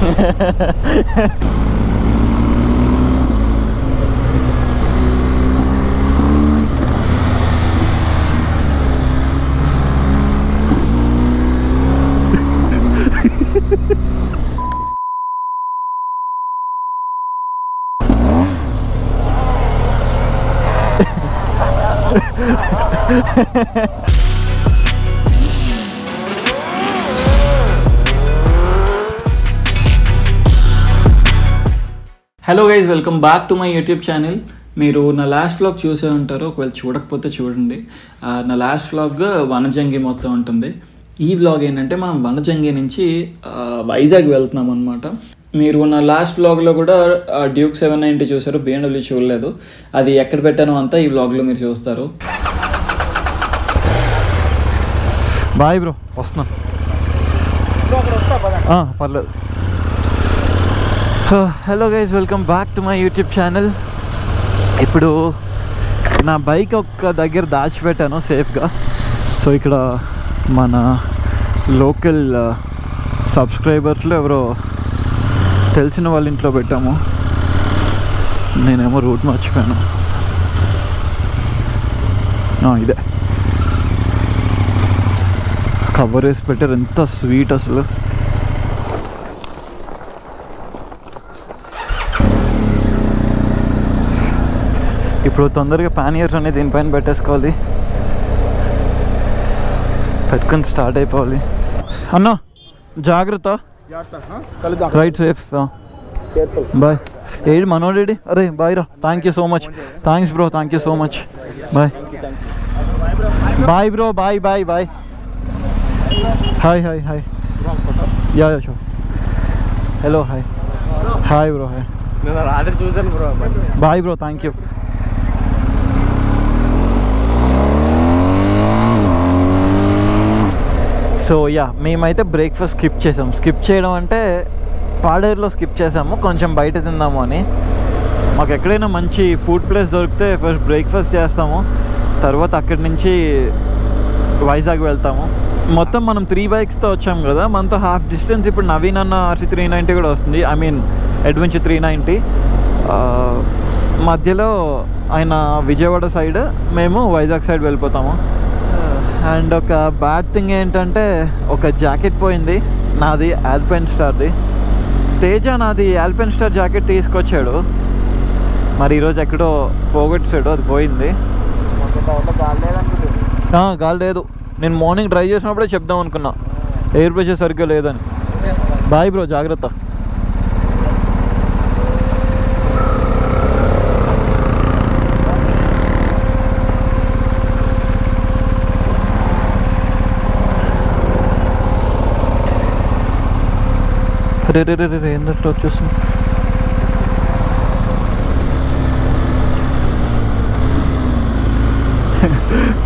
Hello guys, welcome back to my YouTube channel. మీరు నా last vlog చూసే ఉంటారు, ఒకవేళ చూడకపోతే చూడండి. నా లాస్ట్ వ్లాగ్ వనజంగి మొత్తం ఉంటుంది. ఈ వ్లాగ్ ఏంటంటే మనం వనజంగి నుంచి వైజాగ్ వెళ్తున్నాం అనమాట. మీరు నా లాస్ట్ వ్లాగ్లో కూడా డ్యూక్ 790 చూసారు, BMW చూడలేదు. అది ఎక్కడ పెట్టానో అంతా ఈ వ్లాగ్లో మీరు చూస్తారు. బాయ్ బ్రో, వస్తున్నా. పర్లేదు. Hello guys, welcome back to my YouTube channel. ఇప్పుడు నా బైక్ ఒక్క దగ్గర దాచిపెట్టాను సేఫ్గా. సో ఇక్కడ మన లోకల్ సబ్స్క్రైబర్స్లో ఎవరో తెలిసిన వాళ్ళ ఇంట్లో పెట్టాము. నేనేమో రూట్ మర్చిపోయాను. ఇదే కవర్ వేసి పెట్టారు, ఎంత స్వీట్ అసలు. ఇప్పుడు తొందరగా పానియర్స్ అనేది దీనిపైన పెట్టేసుకోవాలి, పెట్టుకొని స్టార్ట్ అయిపోవాలి. అన్న జాగ్రత్త, రైట్ సేఫ్, బాయ్. ఏడు మనోడేడి? అరే బాయ్ రా, thank you so much. Thanks bro, thank you so much. Bye bye bro, bye bye bye. Hi hi hi. Yeah షో. Hello hi. Hi bro, hi. చూసాను bro. Bye bro, thank you. So yeah, మేమైతే breakfast skip చేయడం అంటే పాడేరులో skip చేసాము, కొంచెం బయట తిందాము అని. మాకు ఎక్కడైనా మంచి ఫుడ్ ప్లేస్ దొరికితే ఫస్ట్ బ్రేక్ఫాస్ట్ చేస్తాము, తర్వాత అక్కడి నుంచి వైజాగ్ వెళ్తాము. మొత్తం మనం 3 బైక్స్తో వచ్చాము కదా, మనతో హాఫ్ డిస్టెన్స్ ఇప్పుడు నవీన్ అన్న RC 390 కూడా వస్తుంది, ఐ మీన్ అడ్వెంచర్ 390. మధ్యలో ఆయన విజయవాడ సైడ్, మేము వైజాగ్ సైడ్ వెళ్ళిపోతాము. అండ్ ఒక బ్యాడ్ థింగ్ ఏంటంటే ఒక జాకెట్ పోయింది నాది, ఆల్పైన్ స్టార్ది. తేజ నాది ఆల్పైన్ స్టార్ జాకెట్ తీసుకొచ్చాడు, మరి ఈరోజు ఎక్కడో పోగొట్టాడు, అది పోయింది. గాలి లేదు. నేను మార్నింగ్ డ్రైవ్ చేసినప్పుడే చెప్దాం అనుకున్నా, ఎయిర్ ప్రెషర్ సరిగ్గా లేదని. బాయ్ బ్రో, జాగ్రత్త. రే రే రే రే ఏంటంటే వచ్చేస్తుంది.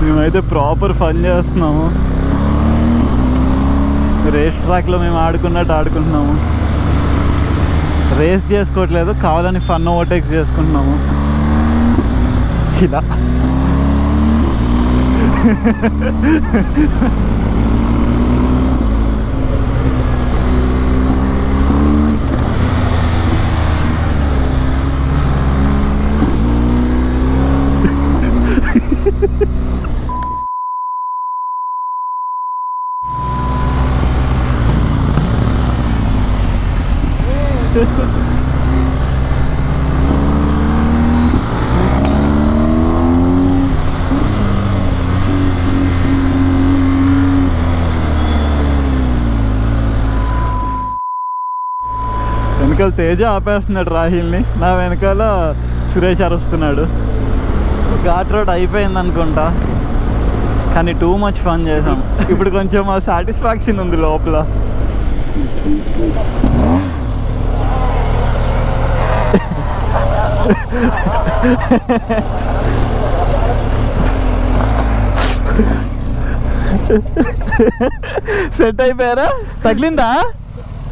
మేమైతే ప్రాపర్ ఫన్ చేస్తున్నాము, రేస్ ట్రాక్లో మేము ఆడుకున్నట్టు ఆడుకుంటున్నాము. రేస్ చేసుకోవట్లేదు, కావాలని ఫన్ ఓవర్టేక్ చేసుకుంటున్నాము ఇలా. వెనకాల తేజ ఆపేస్తున్నాడు రాహిల్ని, నా వెనకాల సురేష్ అరుస్తున్నాడు. ఘాట్ రోడ్ అయిపోయింది అనుకుంటా, కానీ టూ మచ్ ఫన్ చేసాం. ఇప్పుడు కొంచెం ఆ సాటిస్ఫాక్షన్ ఉంది లోపల. సెట్ అయిపోయారా? తగిలిందా?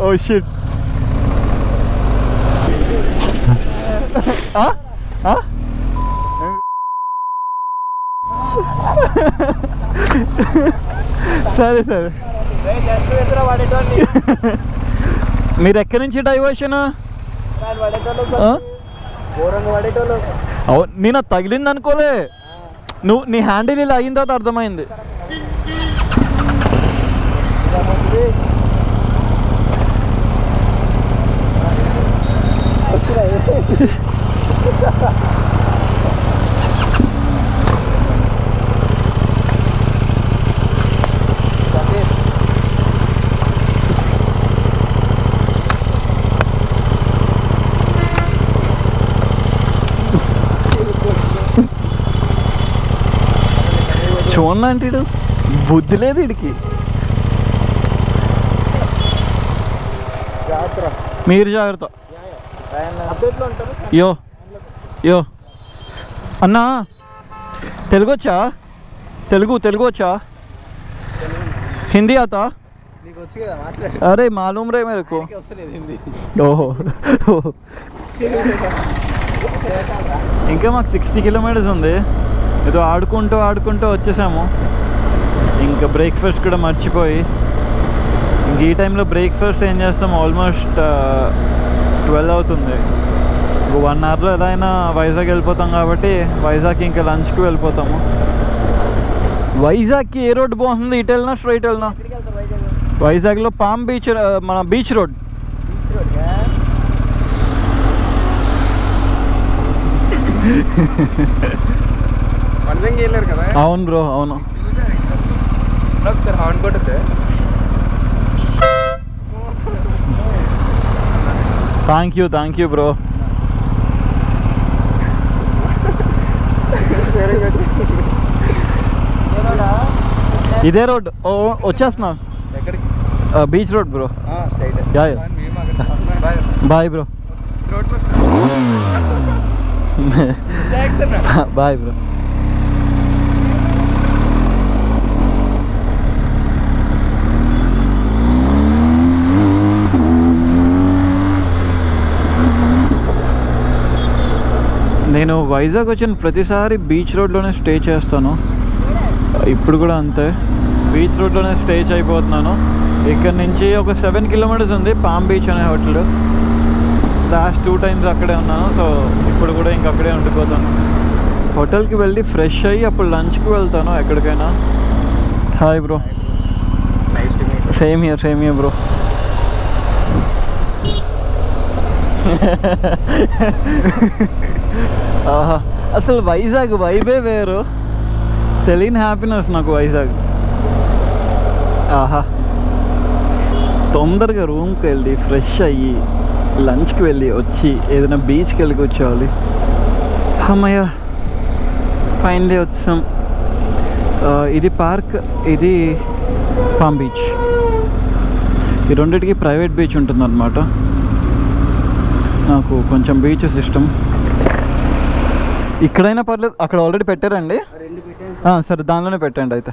Oh shit. సరే సరే. మీరు ఎక్కడి నుంచి డైవర్షన్? నేను అది తగిలింది అనుకోలే, నువ్వు నీ హ్యాండిల్ ఇలా అయిన తర్వాత అర్థమైంది. చూడండి బుద్ధి లేదు వీడికి. మీరు జాగ్రత్త. యో యో అన్నా, తెలుగు వచ్చా? తెలుగు వచ్చా? హిందీ आता? अरे मालूम रहे मेरे को. ఓహో ఇంకా మాకు 60 కిలోమీటర్స్ ఉంది. ఏదో ఆడుకుంటూ వచ్చేసాము. ఇంకా బ్రేక్ఫాస్ట్ కూడా మర్చిపోయి, ఇంక ఈ టైంలో బ్రేక్ఫాస్ట్ ఏం చేస్తాం, ఆల్మోస్ట్ 12 అవుతుంది. 1 అవర్లో ఎలా అయినా వైజాగ్ వెళ్ళిపోతాం కాబట్టి వైజాగ్ ఇంకా లంచ్కి వెళ్ళిపోతాము. వైజాగ్కి ఏ రోడ్డు బాగుంటుంది? ఇటు వెళ్ళినా స్ట్రైట్ వెళ్ళినా? వైజాగ్లో పామ్ బీచ్, మన బీచ్ రోడ్. అవును బ్రో, అవును. Thank you bro. ఇదే రోడ్ వచ్చేస్తున్నా. Beach road bro. Bye bro. Bye bro. నేను వైజాగ్ వచ్చిన ప్రతిసారి బీచ్ రోడ్లోనే స్టే చేస్తాను. ఇప్పుడు కూడా అంతే, బీచ్ రోడ్లోనే స్టే అయిపోతున్నాను. ఇక్కడ నుంచి ఒక 7 కిలోమీటర్స్ ఉంది పామ్ బీచ్ అనే హోటల్. లాస్ట్ 2 టైమ్స్ అక్కడే ఉన్నాను. సో ఇప్పుడు కూడా ఇంక అక్కడే ఉండిపోతాను. హోటల్కి వెళ్ళి ఫ్రెష్ అయ్యి అప్పుడు లంచ్కి వెళ్తాను ఎక్కడికైనా. Hi bro. Same here bro. ఆహా, అసలు వైజాగ్ వైబే వేరు. తెలియని హ్యాపీనెస్ నాకు వైజాగ్. ఆహా, తొందరగా రూమ్కి వెళ్ళి ఫ్రెష్ అయ్యి లంచ్కి వెళ్ళి వచ్చి ఏదైనా బీచ్కి వెళ్ళి కూర్చోవాలి. అమ్మయ్య, ఫైనలీ వచ్చాం. ఇది పార్క్, ఇది పామ్ బీచ్. ఈ రెండింటికి ప్రైవేట్ బీచ్ ఉంటుందన్నమాట. నాకు కొంచెం బీచెస్ ఇష్టం. ఇక్కడైనా పర్లేదు, అక్కడ ఆల్రెడీ పెట్టారండి. సరే, దానిలోనే పెట్టండి అయితే.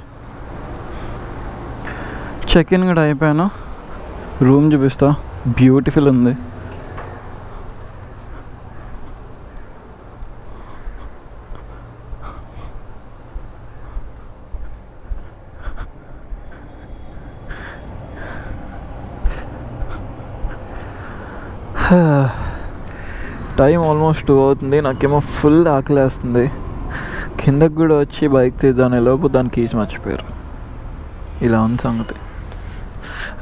చెక్ ఇన్ కూడా అయిపోయాను. రూమ్ చూపిస్తా, బ్యూటిఫుల్ ఉంది. టైం ఆల్మోస్ట్ 2 అవుతుంది. నాకేమో ఫుల్ ఆకలేస్తుంది. కిందకు కూడా వచ్చి బైక్ తీద్దానే లోపు దాని కీస్ మర్చిపోయారు. ఇలా ఉంది సంగతి.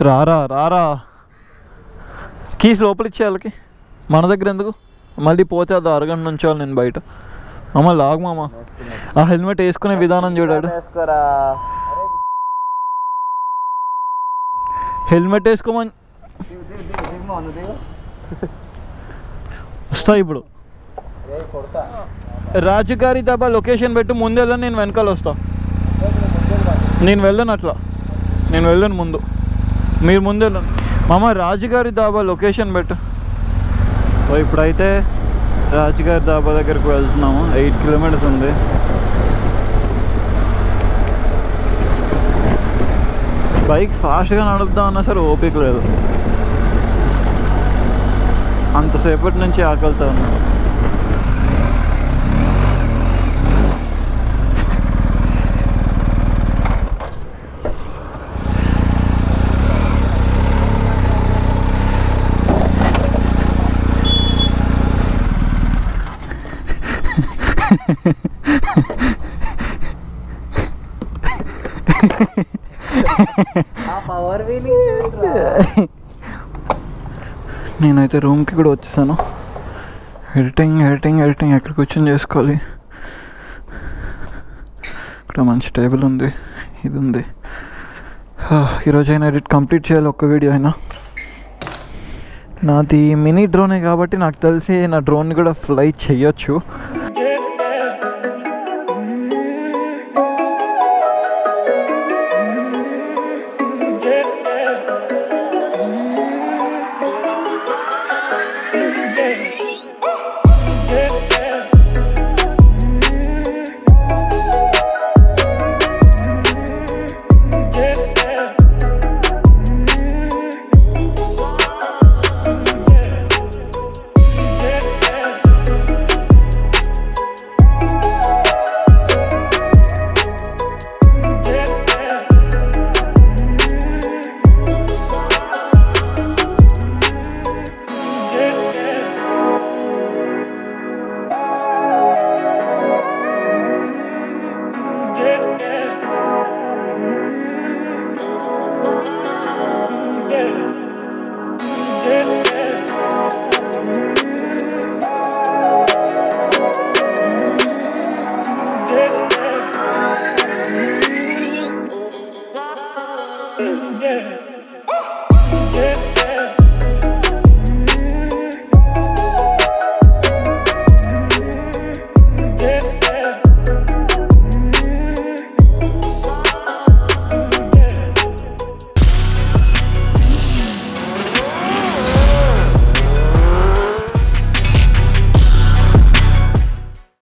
రారా కీస్ లోపల ఇచ్చే వాళ్ళకి, మన దగ్గర ఎందుకు? మళ్ళీ పోతే అది అరగంట నుంచోవాలి నేను బయట. మామ లాగు మామ. ఆ హెల్మెట్ వేసుకునే విధానం చూడాడు. హెల్మెట్ వేసుకోమని వస్తా ఇప్పుడు. రాజుగారి దాబా లొకేషన్ పెట్టు, ముందు వెళ్ళను, నేను వెనకాల వస్తా. నేను వెళ్ళను అట్లా, నేను వెళ్ళను ముందు, మీరు ముందు వెళ్ళను. మామ రాజుగారి దాబా లొకేషన్ పెట్టు. సో ఇప్పుడైతే రాజుగారి దాబా దగ్గరికి వెళ్తున్నాము. 8 కిలోమీటర్స్ ఉంది. బైక్ ఫాస్ట్గా నడుపుదాం అన్నా సరే ఓపిక లేదు. అంతసేపటి నుంచి ఆకలితో ఉన్నా. నేనైతే రూమ్కి కూడా వచ్చేసాను. ఎడిటింగ్ ఎక్కడికి వచ్చి చేసుకోవాలి. ఇక్కడ మంచి టేబుల్ ఉంది, ఇది ఉంది. ఈరోజైనా ఎడిట్ కంప్లీట్ చేయాలి, ఒక్క వీడియో అయినా. నాది మినీ డ్రోనే కాబట్టి నాకు తెలిసి నా డ్రోన్ కూడా ఫ్లై చేయొచ్చు. Yeah.